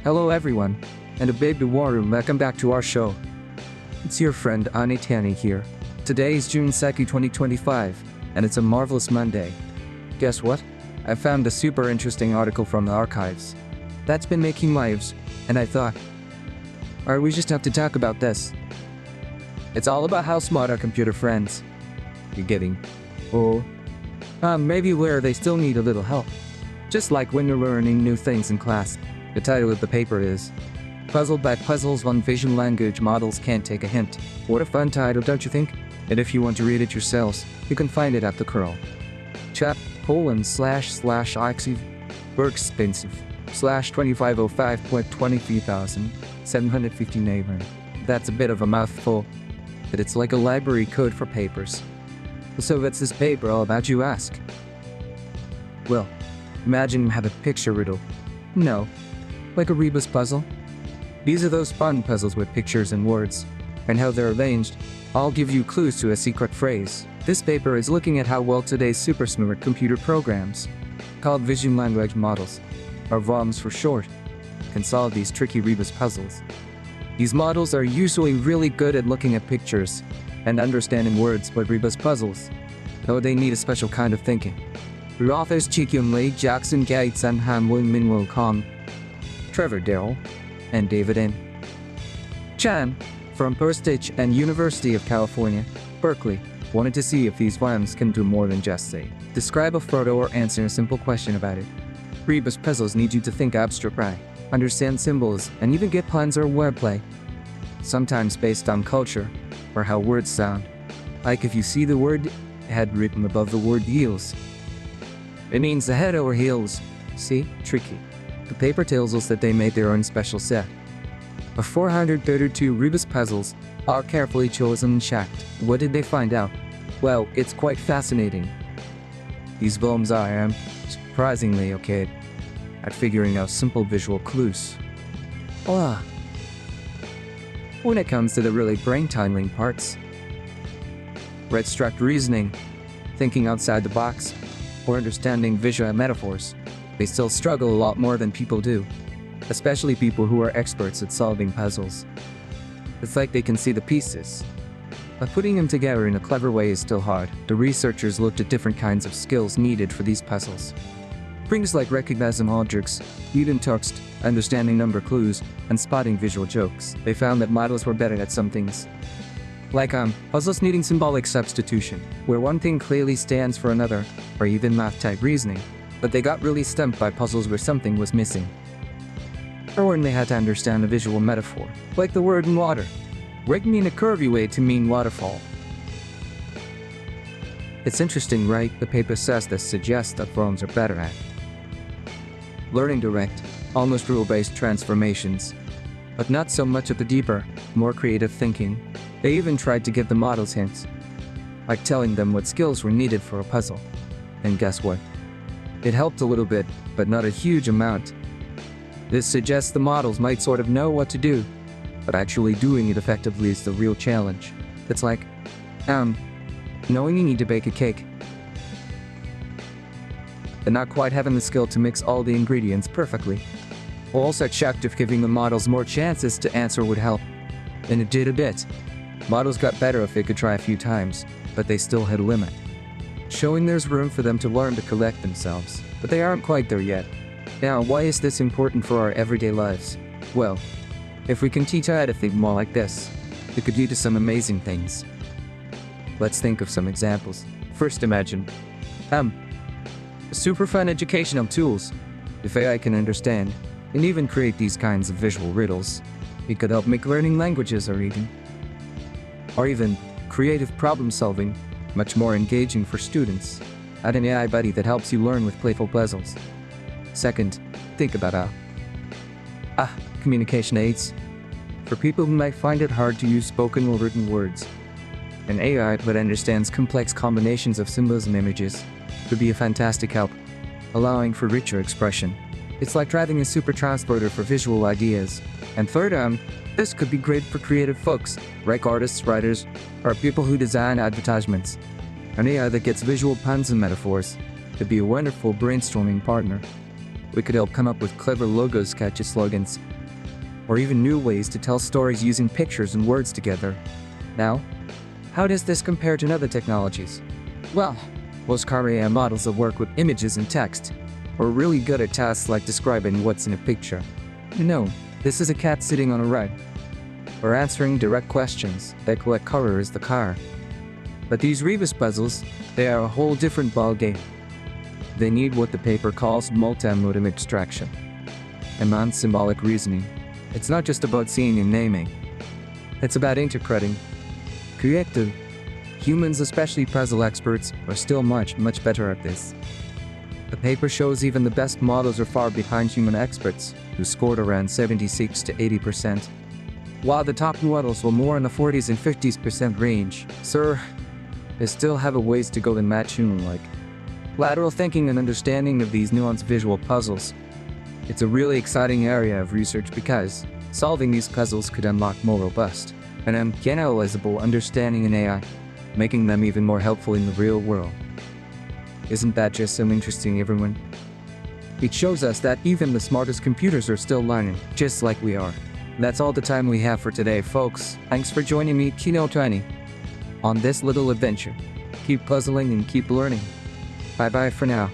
Hello everyone, and a big warm welcome back to our show. It's your friend Anitani here. Today is June 2nd, 2025, and it's a marvelous Monday. Guess what? I found a super interesting article from the archives that's been making waves, and I thought, we just have to talk about this. It's all about how smart our computer friends. You getting? Oh, maybe where they still need a little help. Just like when you're learning new things in class. The title of the paper is Puzzled by Puzzles on Vision Language Models Can't Take a Hint. What a fun title, don't you think? And if you want to read it yourselves, you can find it at the curl. chat://IXE workspace /2505.23,759. That's a bit of a mouthful, but it's like a library code for papers. So what's this paper all about, you ask? Well, imagine you have a picture riddle. No, like a Rebus puzzle. These are those fun puzzles with pictures and words, and how they're arranged. I'll give you clues to a secret phrase. This paper is looking at how well today's super smart computer programs, called vision language models, or VLMs for short, can solve these tricky Rebus puzzles. These models are usually really good at looking at pictures and understanding words, but Rebus puzzles, though they need a special kind of thinking. The authors Chi-Kyung Lee, Jackson Gates, and Han-Won Min-Wo Kong, Trevor Darrell, and David N. Chan, from POSTECH and University of California, Berkeley, wanted to see if these VLMs can do more than just say, describe a photo or answer a simple question about it. Rebus puzzles need you to think abstract, understand symbols, and even get puns or wordplay, sometimes based on culture or how words sound. Like if you see the word head written above the word heels, it means the head over heels. See? Tricky. The paper tells us that they made their own special set of 432 Rebus puzzles, all carefully chosen and checked. What did they find out? Well, it's quite fascinating. These VLMs are surprisingly okay at figuring out simple visual clues. When it comes to the really brain-tangling parts, abstract reasoning, thinking outside the box, or understanding visual metaphors, they still struggle a lot more than people do, especially people who are experts at solving puzzles. It's like they can see the pieces, but putting them together in a clever way is still hard. The researchers looked at different kinds of skills needed for these puzzles. Things like recognizing objects, reading text, understanding number clues, and spotting visual jokes. They found that models were better at some things, like puzzles needing symbolic substitution, where one thing clearly stands for another, or even math-type reasoning, but they got really stumped by puzzles where something was missing. Or when they had to understand a visual metaphor, like the word water, written in a curvy way to mean waterfall. It's interesting, right? The paper says this suggests that VLMs are better at learning direct, almost rule-based transformations, but not so much at the deeper, more creative thinking. They even tried to give the models hints, like telling them what skills were needed for a puzzle. And guess what? It helped a little bit, but not a huge amount. This suggests the models might sort of know what to do, but actually doing it effectively is the real challenge. It's like, knowing you need to bake a cake, but not quite having the skill to mix all the ingredients perfectly. Also checked if giving the models more chances to answer would help, and it did a bit. Models got better if they could try a few times, but they still had a limit, showing there's room for them to learn to collect themselves, but they aren't quite there yet. Now, why is this important for our everyday lives? Well, if we can teach how to think more like this, it could lead to some amazing things. Let's think of some examples. First, imagine super fun educational tools. If AI can understand and even create these kinds of visual riddles, it could help make learning languages or even creative problem solving much more engaging for students. Add an AI buddy that helps you learn with playful puzzles. Second, think about communication aids. For people who might find it hard to use spoken or written words, an AI that understands complex combinations of symbols and images could be a fantastic help, allowing for richer expression. It's like driving a super transporter for visual ideas. And third, this could be great for creative folks, like artists, writers, or people who design advertisements. An AI that gets visual puns and metaphors could be a wonderful brainstorming partner. We could help come up with clever logos, catchy slogans, or even new ways to tell stories using pictures and words together. Now, how does this compare to other technologies? Well, most car AI models that work with images and text are really good at tasks like describing what's in a picture. This is a cat sitting on a rug, or answering direct questions like what color is the car. But these Rebus puzzles, they are a whole different ballgame. They need what the paper calls multimodal abstraction and non-symbolic reasoning. It's not just about seeing and naming. It's about interpreting. Creative. Humans, especially puzzle experts, are still much better at this. The paper shows even the best models are far behind human experts, who scored around 76 to 80%. While the top models were more in the 40s and 50% range, sir, they still have a ways to go to match human-like. Lateral thinking and understanding of these nuanced visual puzzles. It's a really exciting area of research because solving these puzzles could unlock more robust and generalizable understanding in AI, making them even more helpful in the real world. Isn't that just so interesting, everyone? It shows us that even the smartest computers are still learning, just like we are. That's all the time we have for today, folks. Thanks for joining me, Keynote 20, on this little adventure. Keep puzzling and keep learning. Bye-bye for now.